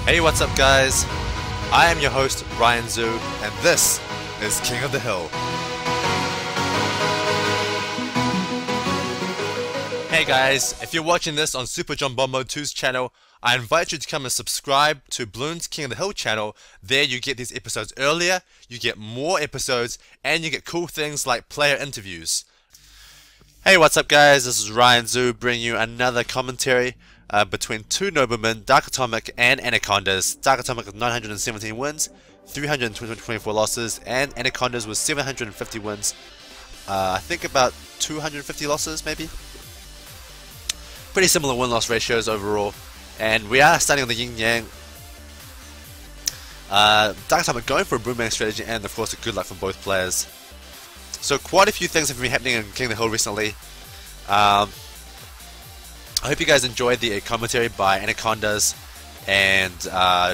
Hey, what's up guys? I am your host Ryan Zoo, and this is King of the Hill. Hey guys, if you're watching this on Super John Bombo 2's channel, I invite you to come and subscribe to Bloons King of the Hill channel. There you get these episodes earlier, you get more episodes, and you get cool things like player interviews. Hey, what's up guys? This is Ryan Zoo bringing you another commentary between two noblemen, Darkatomic and Anacondaz. Darkatomic with 917 wins, 324 losses, and Anacondaz with 750 wins. I think about 250 losses maybe. Pretty similar win-loss ratios overall, and we are starting on the yin-yang. Darkatomic going for a boomerang strategy, and of course a good luck for both players. So quite a few things have been happening in King of the Hill recently. I hope you guys enjoyed the commentary by Anacondaz and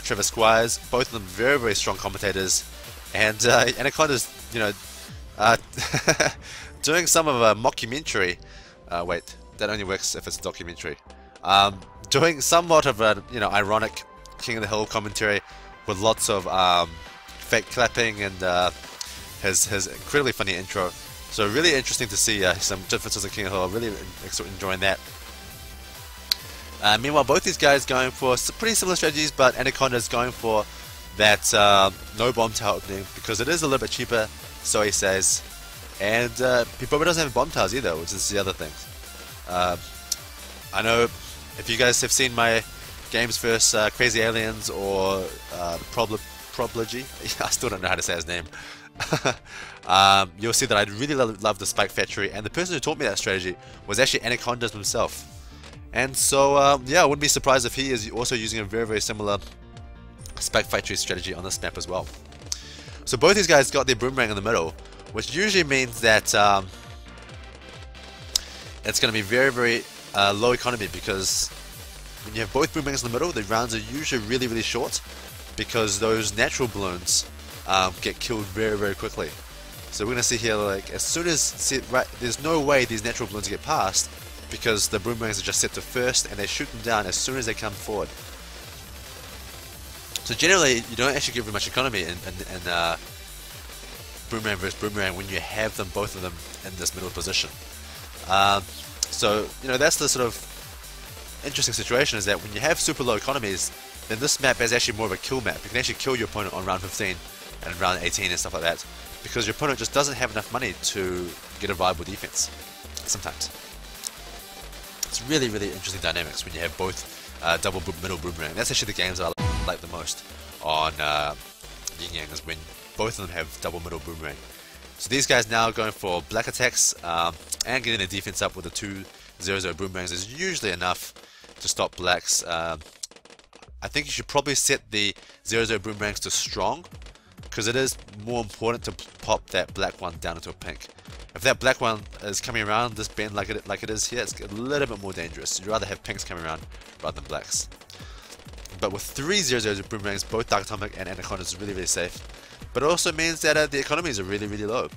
Trevor Squires. Both of them very, very strong commentators. And Anacondaz, you know, doing some of a mockumentary. Wait, that only works if it's a documentary. Doing somewhat of a, you know, ironic King of the Hill commentary with lots of fake clapping and his incredibly funny intro. So really interesting to see some differences in King of the Hill. Really enjoying that. Meanwhile, both these guys going for pretty similar strategies, but Anacondaz going for that no bomb tower opening because it is a little bit cheaper, so he says. And he probably doesn't have bomb towers either, which is the other thing. I know if you guys have seen my games vs Crazy Aliens or Problogy, I still don't know how to say his name. You'll see that I really love the Spike Factory, and the person who taught me that strategy was actually Anacondaz himself. And so, yeah, I wouldn't be surprised if he is also using a very, very similar Spike Factory strategy on this map as well. So both these guys got their boomerang in the middle, which usually means that it's going to be very, very low economy, because when you have both boomerangs in the middle, the rounds are usually really, really short, because those natural balloons get killed very, very quickly. So we're going to see here, like, as soon as, there's no way these natural balloons get past, because the boomerangs are just set to first and they shoot them down as soon as they come forward. So generally you don't actually get very much economy in boomerang versus boomerang when you have them, both of them, in this middle position. So you know, that's the sort of interesting situation, is that when you have super low economies, then this map is actually more of a kill map. You can actually kill your opponent on round 15 and round 18 and stuff like that, because your opponent just doesn't have enough money to get a viable defense sometimes. It's really, really interesting dynamics when you have both double middle boomerang. That's actually the games that I like the most on Yin Yang, is when both of them have double middle boomerang. So these guys now going for black attacks and getting their defense up with the 2-0-0 boomerangs is usually enough to stop blacks. I think you should probably set the 0-0 boomerangs to strong, because it is more important to pop that black one down into a pink. If that black one is coming around this bend like it is here, it's a little bit more dangerous. You'd rather have pinks coming around rather than blacks. But with 3 0-0 boomerangs, both Darkatomic and Anacondaz is really, really safe. But it also means that the economies are really, really low.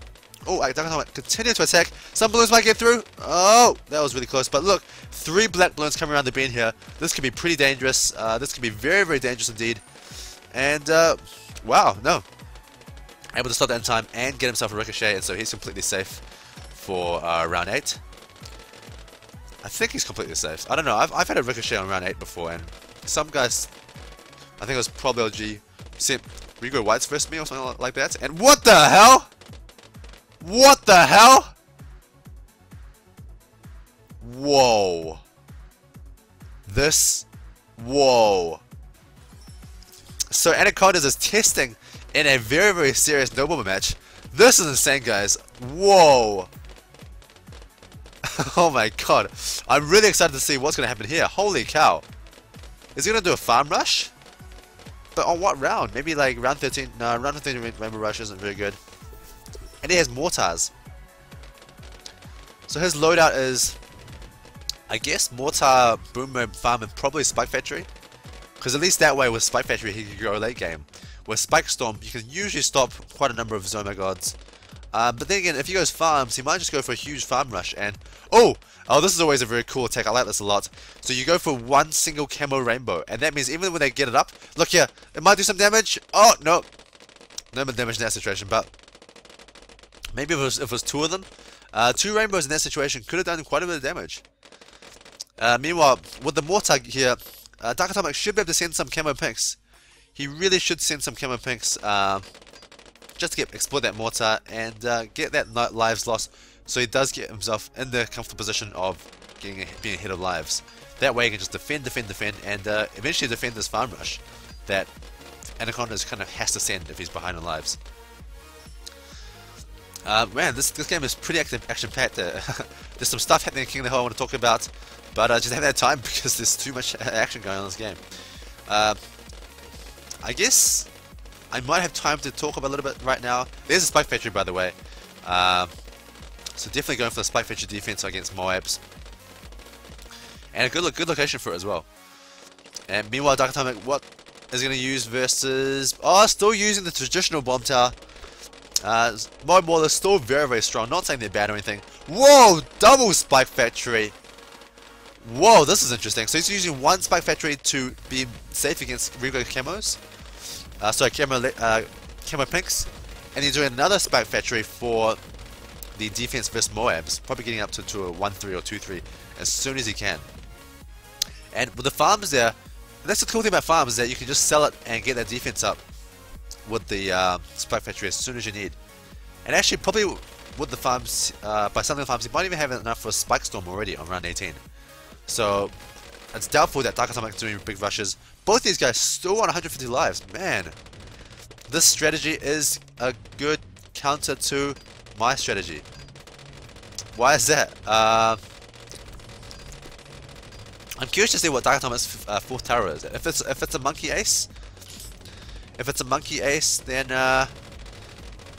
Oh, Darkatomic continue to attack. Some balloons might get through. Oh, that was really close. But look, 3 black balloons coming around the bend here. This could be pretty dangerous. This could be very, very dangerous indeed. And wow, no. Able to stop that in time and get himself a ricochet, and so he's completely safe for round 8. I think he's completely safe. I don't know. I've had a ricochet on round 8 before, and some guys, I think it was Problogy, said, "Will you go whites versus me?" or something like that. And what the hell? What the hell? Whoa. This. Whoa. So Anacondaz is testing in a very, very serious Nobleman match. This is insane, guys. Whoa. Oh my god. I'm really excited to see what's going to happen here. Holy cow. Is he going to do a farm rush? But on what round? Maybe like round 13? No, round 13 Rainbow Rush isn't very good. And he has mortars. So his loadout is, I guess, mortar, boomer, farm, and probably Spike Factory. Because at least that way with Spike Factory he can go late game. With Spike Storm, you can usually stop quite a number of Zoma gods But then again, if he goes farms, he might just go for a huge farm rush. And oh, this is always a very cool attack. I like this a lot. So you go for one single camo rainbow, and that means even when they get it up, look here, it might do some damage. Oh no, no damage in that situation. But maybe if it was two of them, two rainbows in that situation could have done quite a bit of damage. Meanwhile, with the mortar here, Darkatomic should be able to send some camo pinks. He really should send some camo pinks. Just to exploit that mortar and get that lives lost, so he does get himself in the comfortable position of being ahead of lives. That way he can just defend, and eventually defend this farm rush that Anacondaz kind of has to send if he's behind on lives. Man, this game is pretty action-packed. There's some stuff happening in King of the Hill I want to talk about, but I just haven't had time because there's too much action going on in this game. I guess I might have time to talk about a little bit right now. There's a Spike Factory, by the way. So definitely going for the Spike Factory defense against Moabs. And a good location for it as well. And meanwhile, Darkatomic, what is going to use versus... Oh, still using the traditional bomb tower. Moab Wall is still very strong. Not saying they're bad or anything. Whoa! Double Spike Factory. Whoa, this is interesting. So he's using one Spike Factory to be safe against regrowth camos. Sorry, camo pinks, and he's doing another Spike Factory for the defense versus Moabs, probably getting up to a 1-3 or 2-3 as soon as he can. And with the farms there, that's the cool thing about farms, is that you can just sell it and get that defense up with the Spike Factory as soon as you need. And actually, probably with the farms, by selling the farms, you might even have enough for a Spike Storm already on round 18. So it's doubtful that Darkatomic is doing big rushes. Both these guys still on 150 lives. Man, this strategy is a good counter to my strategy. Why is that? I'm curious to see what Darkatomic's fourth tower is. If it's a monkey ace, then I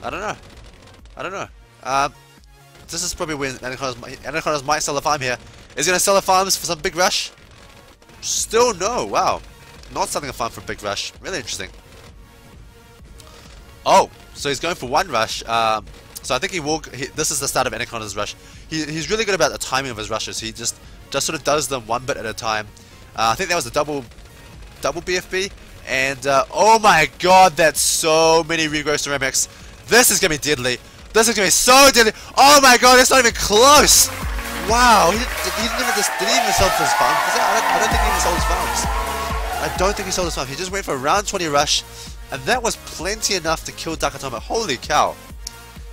don't know. This is probably when Anacondaz might sell a farm here. Is he gonna sell the farms for some big rush? Still no. Wow. Not selling a farm for a big rush. Really interesting. Oh, so he's going for one rush. So I think this is the start of Anacondaz's rush. He's really good about the timing of his rushes. He just sort of does them one bit at a time. I think that was the double BFB. And oh my god, that's so many regrowth ceramics. This is gonna be deadly. This is gonna be so deadly. Oh my god, that's not even close. Wow, did he even sell his farms? I don't think he even sold his farms. I don't think he sold his farm. He just went for a round 20 rush, and that was plenty enough to kill Darkatomic. Holy cow.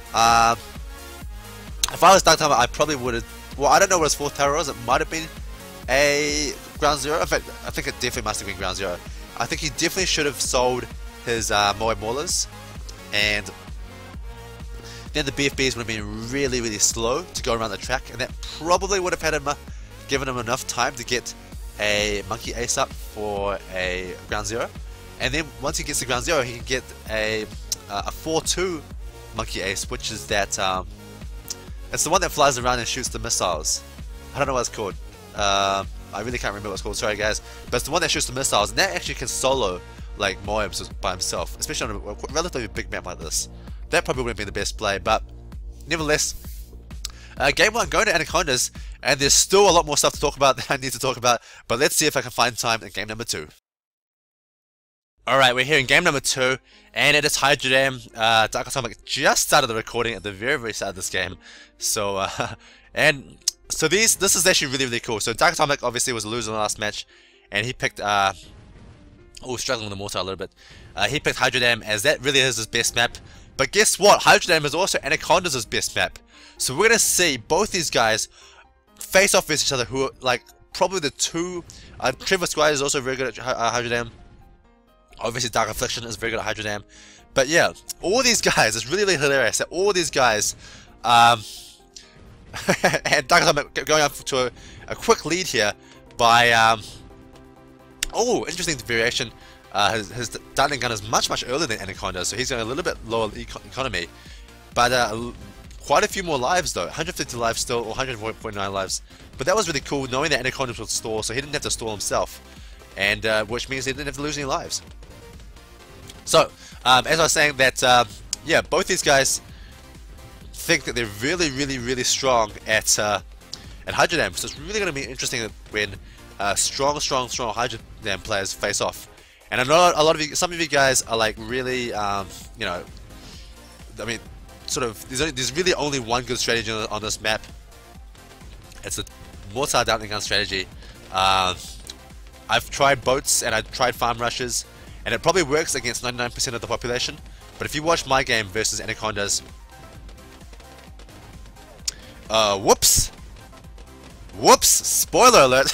If I was Darkatomic, I probably would have... Well, I don't know what his fourth tower was. It might have been a ground zero. In fact, I think it definitely must have been ground zero. I think he definitely should have sold his Moab Maulers, and then the BFBs would have been really slow to go around the track, and that probably would have had given him enough time to get a monkey ace up for a ground zero. And then once he gets to ground zero, he can get a 4-2 monkey ace, which is that it's the one that flies around and shoots the missiles. I don't know what it's called. I really can't remember what it's called, sorry guys. But it's the one that shoots the missiles, and that actually can solo like Moabs by himself, especially on a relatively big map like this. That probably wouldn't be the best play, but nevertheless, game 1 going to Anacondaz, and there's still a lot more stuff to talk about that I need to talk about, but let's see if I can find time in game number 2. Alright, we're here in game number 2, and it is Hydra Dam. Darkatomic just started the recording at the very start of this game, so this is actually really cool. So Darkatomic obviously was a loser in the last match, and he picked struggling with the mortar a little bit. He picked Hydra Dam, as that really is his best map. But guess what? Hydra Dam is also Anacondaz's best map. So we're gonna see both these guys face off against each other, who are like probably the two. Trevor Squire is also very good at Hydra Dam. Obviously, Dark Affliction is very good at Hydra Dam. But yeah, all these guys, it's really hilarious that all these guys, and Darkatomic going up to a quick lead here by, oh, interesting variation. His Dartling gun is much earlier than Anacondaz, so he's going a little bit lower economy. But quite a few more lives though, 150 lives still, or 149 lives. But that was really cool, knowing that Anacondaz would stall, so he didn't have to stall himself. And which means he didn't have to lose any lives. So, as I was saying that, yeah, both these guys think that they're really strong at Hydro Dam. So it's really going to be interesting when strong Hydro Dam players face off. And I know a lot of you, some of you guys are like really, you know, I mean, sort of, there's really only one good strategy on this map. It's the Mortar Darkling Gun strategy. I've tried boats and I've tried farm rushes, and it probably works against 99% of the population. But if you watch my game versus Anacondaz, whoops, spoiler alert.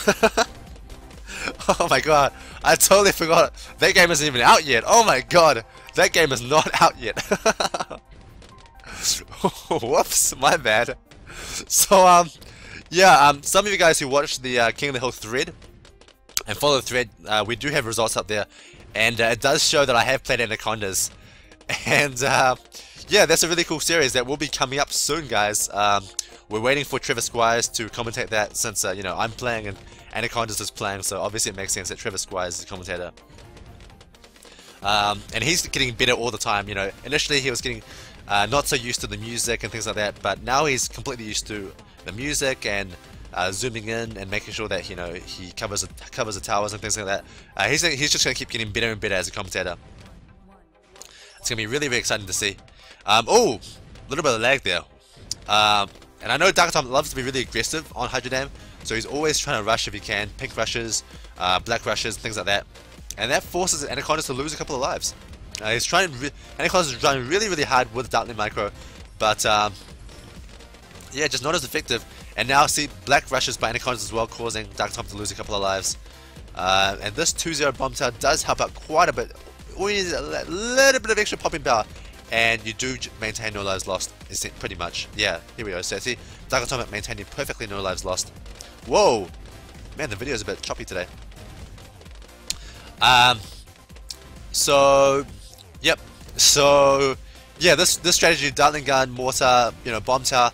Oh my god, I totally forgot. That game isn't even out yet. Oh my god, that game is not out yet. Whoops, my bad. So, yeah, some of you guys who watched the King of the Hill thread and follow the thread, we do have results up there, and it does show that I have played Anacondaz. And, yeah, that's a really cool series that will be coming up soon, guys. We're waiting for Trevor Squires to commentate that, since, you know, I'm playing and Anacondaz is playing, so obviously it makes sense that Trevor Squires is the commentator. And he's getting better all the time, you know. Initially he was getting not so used to the music and things like that, but now he's completely used to the music and zooming in and making sure that, you know, he covers the towers and things like that. He's just going to keep getting better and better as a commentator. It's going to be really exciting to see. Oh, a little bit of lag there. And I know Darkatomic loves to be really aggressive on Hydro Dam, so he's always trying to rush if he can. Pink rushes, black rushes, things like that. And that forces Anacondaz to lose a couple of lives. Anacondaz is trying really hard with Darkling Micro, but yeah, just not as effective. And now see black rushes by Anacondaz as well, causing Darkatomic to lose a couple of lives. And this 2-0 bomb tower does help out quite a bit. All you need is a little bit of extra popping power, and you do maintain no lives lost, pretty much. Yeah, here we go. So see, Darkatomic maintaining perfectly no lives lost. Whoa! Man, the video is a bit choppy today. So, yep. So, yeah, this strategy, Darkling Gun, Mortar, you know, Bomb Tower,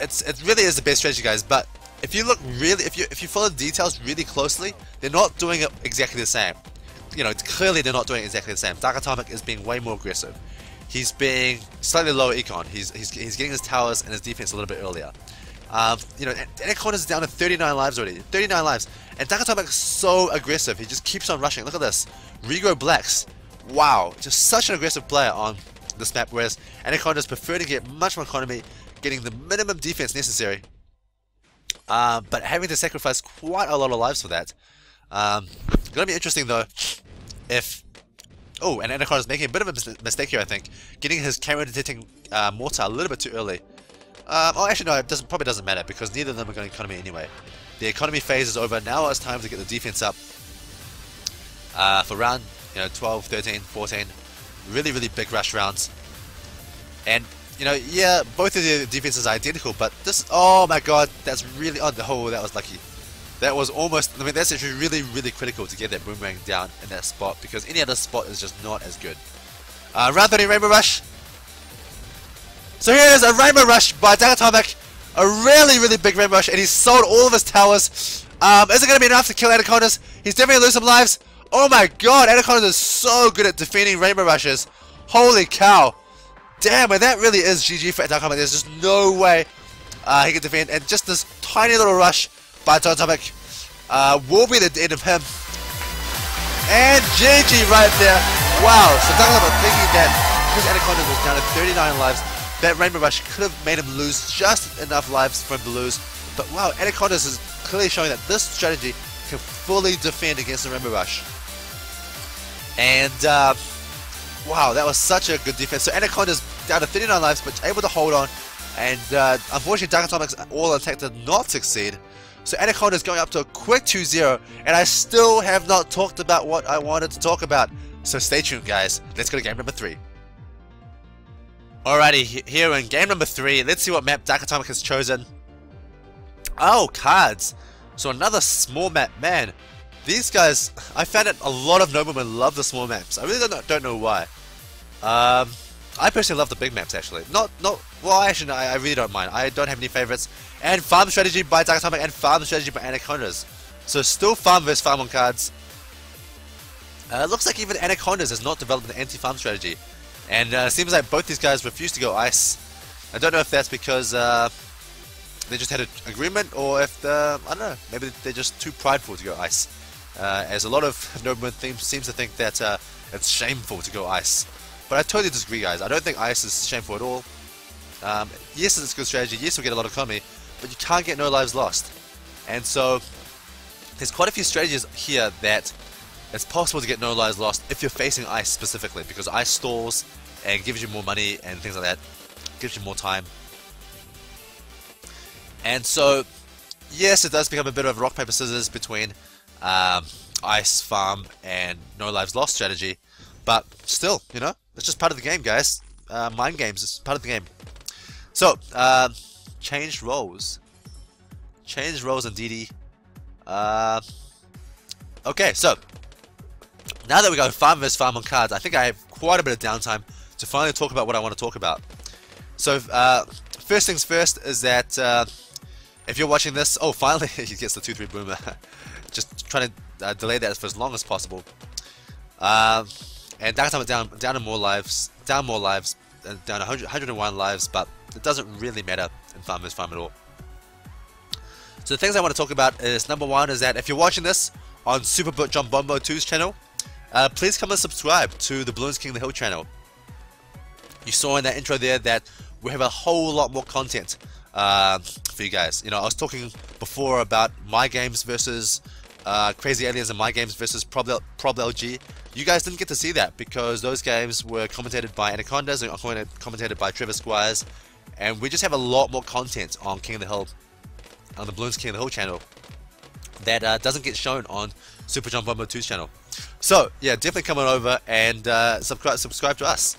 it really is the best strategy, guys. But if you look really, if you follow the details really closely, they're not doing it exactly the same. You know, clearly they're not doing it exactly the same. Darkatomic is being way more aggressive. He's being slightly lower econ. He's getting his towers and his defense a little bit earlier. You know, Anacondaz is down to 39 lives already. 39 lives. And Darkatomic is so aggressive. He just keeps on rushing. Look at this. Regrow Blacks. Wow. Just such an aggressive player on this map. Whereas Anacondaz prefer to get much more economy, getting the minimum defense necessary. But having to sacrifice quite a lot of lives for that. Gonna be interesting though if... Oh, and Anacondaz is making a bit of a mistake here, I think. Getting his camera detecting mortar a little bit too early. Oh, actually no, it probably doesn't matter because neither of them are going to economy anyway. The economy phase is over. Now it's time to get the defense up for round, you know, 12, 13, 14. Really big rush rounds. And, you know, yeah, both of the defenses are identical, but this, oh my god, that's really, oh, that was lucky. That was almost, I mean, that's actually really critical to get that boomerang down in that spot, because any other spot is just not as good. Round 30 Rainbow Rush. So here's a Rainbow Rush by Darkatomic. A really big Rainbow Rush, and he's sold all of his towers. Is it going to be enough to kill Anacondaz? He's definitely going to lose some lives. Oh my god, Anacondaz is so good at defending Rainbow Rushes. Holy cow. Damn, and that really is GG for Darkatomic. There's just no way he can defend. And just this tiny little rush by Darkatomic will be the end of him. And GG right there. Wow, so Darkatomic thinking that because Anacondaz was down to 39 lives, that Rainbow Rush could have made him lose just enough lives for him to lose. But wow, Anacondaz is clearly showing that this strategy can fully defend against the Rainbow Rush. And wow, that was such a good defense. So Anacondaz down to 39 lives, but able to hold on. And unfortunately, Darkatomic's all attack did not succeed. So Anacondaz going up to a quick 2-0. And I still have not talked about what I wanted to talk about. So stay tuned, guys. Let's go to game number 3. Alrighty, here in game number 3, let's see what map Darkatomic has chosen. Oh, cards. So another small map. Man, these guys, I found that a lot of Noblemen love the small maps. I really don't know why. I personally love the big maps, actually. Well, actually, no, I really don't mind. I don't have any favorites. And farm strategy by Darkatomic and farm strategy by Anacondaz. So still farm versus farm on cards. Looks like even Anacondaz has not developed an anti-farm strategy. And it seems like both these guys refuse to go ice. I don't know if that's because they just had an agreement, or if I don't know, maybe they're just too prideful to go ice. As a lot of Nobleman seems to think that it's shameful to go ice. But I totally disagree, guys. I don't think ice is shameful at all. Yes, it's a good strategy. Yes, you'll get a lot of economy, but you can't get no lives lost. And so there's quite a few strategies here that it's possible to get no lives lost if you're facing ice specifically, because ice stalls and gives you more money and things like that, gives you more time. And so, yes, it does become a bit of a rock, paper, scissors between ice farm and no lives lost strategy, but still, you know, it's just part of the game, guys. Mind games, it's part of the game. So, changed roles in DD. Okay, so now that we got farm vs farm on cards, I think I have quite a bit of downtime to finally talk about what I want to talk about. So, first things first is that if you're watching this, oh, finally he gets the 2-3 boomer. Just trying to delay that for as long as possible. And Darkatomic down more lives, down 101 lives, but it doesn't really matter in farm vs farm at all. So the things I want to talk about is, number one, is that if you're watching this on Super John Bombo 2's channel, please come and subscribe to the Bloons King of the Hill channel. You saw in that intro there that we have a whole lot more content for you guys. You know, I was talking before about my games versus Crazy Aliens and my games versus Prob LG. You guys didn't get to see that because those games were commentated by Anacondaz and commentated by Trevor Squires, and we just have a lot more content on King of the Hill, on the Bloons King of the Hill channel, that doesn't get shown on Super John Bombo 2's channel. So yeah, definitely come on over and subscribe to us.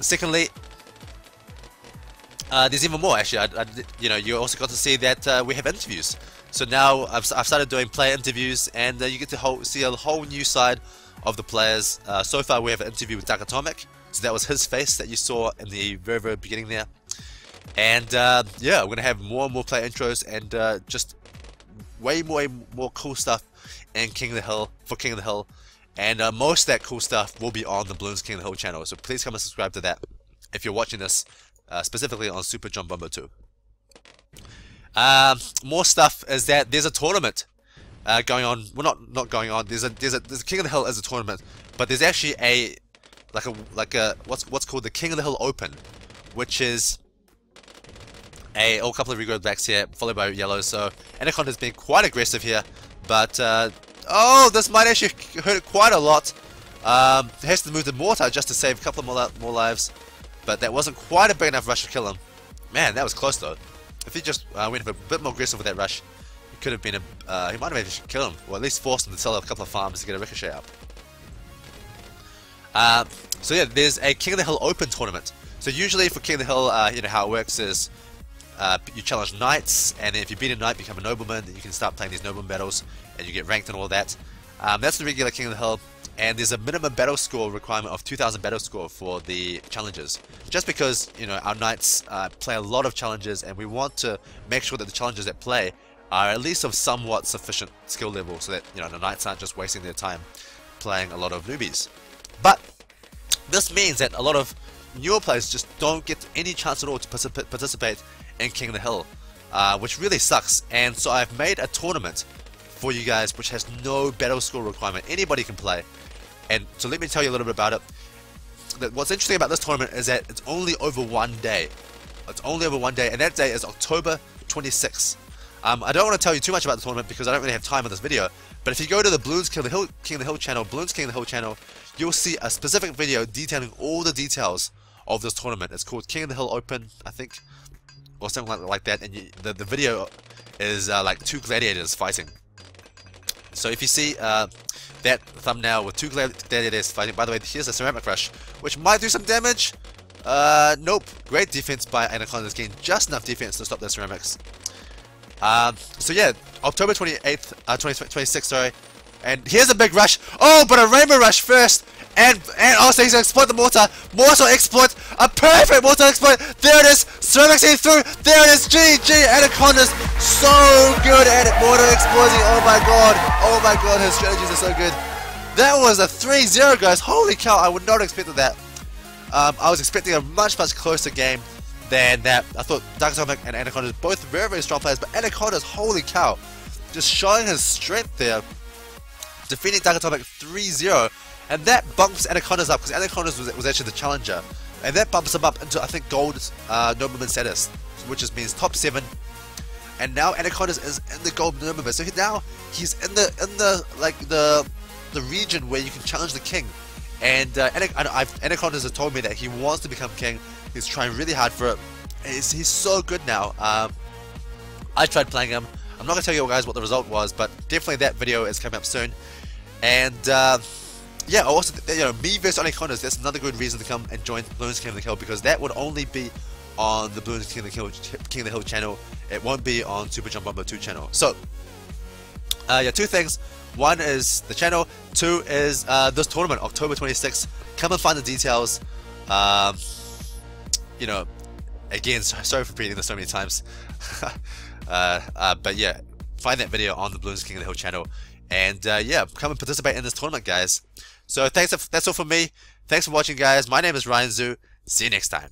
Secondly, there's even more actually. You know, you also got to see that we have interviews. So now I've started doing player interviews, and you get to see a whole new side of the players. So far we have an interview with Darkatomic, so that was his face that you saw in the very beginning there. And yeah, we're gonna have more and more player intros, and just way more cool stuff in King of the Hill, for King of the Hill. And most of that cool stuff will be on the Bloons King of the Hill channel, so please come and subscribe to that if you're watching this specifically on Super John Bombo 2. More stuff is that there's a tournament going on. Well, not going on. There's a King of the Hill as a tournament, but there's actually a what's called the King of the Hill Open, which is a couple of regrowth backs here, followed by yellows. So Anacondaz has been quite aggressive here, but oh, this might actually hurt it quite a lot. He has to move the mortar just to save a couple of more lives, but that wasn't quite a big enough rush to kill him. Man, that was close though. If he just went a bit more aggressive with that rush, it could have been a. He might have managed to kill him, or at least forced him to sell a couple of farms to get a ricochet up. So yeah, there's a King of the Hill Open tournament. So usually for King of the Hill, you know how it works is you challenge knights, and then if you beat a knight, become a nobleman, then you can start playing these nobleman battles, and you get ranked and all that. That's the regular King of the Hill, and there's a minimum battle score requirement of 2,000 battle score for the challenges. Just because, you know, our knights play a lot of challenges, and we want to make sure that the challenges that play are at least of somewhat sufficient skill level, so that, you know, the knights aren't just wasting their time playing a lot of newbies. But this means that a lot of newer players just don't get any chance at all to participate in King of the Hill, which really sucks. And so I've made a tournament for you guys which has no battle score requirement. Anybody can play. And so let me tell you a little bit about it. What's interesting about this tournament is that it's only over one day. It's only over one day, and that day is October 26th. I don't want to tell you too much about the tournament because I don't really have time in this video, but if you go to the Bloons King of the Hill channel, Bloons King of the Hill channel, you'll see a specific video detailing all the details of this tournament. It's called King of the Hill Open, I think, or something like that, and the video is like 2 gladiators fighting. So if you see that thumbnail with 2 gladiators fighting, by the way, here's a ceramic rush, which might do some damage. Nope. Great defense by Anacondaz, getting just enough defense to stop their ceramics. So yeah, October 28th, 26th, sorry. And here's a big rush. Oh, but a rainbow rush first. And also he's going to exploit the mortar. Mortar exploit. A perfect mortar exploit. There it is. Ceramics in through. There it is. GG. Anacondaz so good at it. Mortar exploiting. Oh my god. Oh my god. His strategies are so good. That was a 3-0, guys. Holy cow. I would not have expected that. I was expecting a much closer game. than that. I thought Darkatomic and Anacondaz both very, very strong players, but Anacondaz, holy cow, just showing his strength there, defeating Darkatomic 3-0, and that bumps Anacondaz up, because Anacondaz was actually the challenger, and that bumps him up into, I think, gold Nobleman status, which just means top 7. And now Anacondaz is in the gold Nobleman, so now he's in the region where you can challenge the king. And Anacondaz has told me that he wants to become king. He's trying really hard for it. He's so good now. I tried playing him. I'm not gonna tell you guys what the result was, but definitely that video is coming up soon. And yeah, also, you know, me versus Anacondaz, that's another good reason to come and join Bloons King of the Hill, because that would only be on the Bloons King of the Hill channel. It won't be on Super Jump Bomber 2 channel. So yeah, 2 things. 1 is the channel. 2 is this tournament, October 26th. Come and find the details. You know, again, sorry for repeating this so many times. But yeah, find that video on the Bloons King of the Hill channel. And yeah, come and participate in this tournament, guys. So that's all from me. Thanks for watching, guys. My name is Ryan Zoo. See you next time.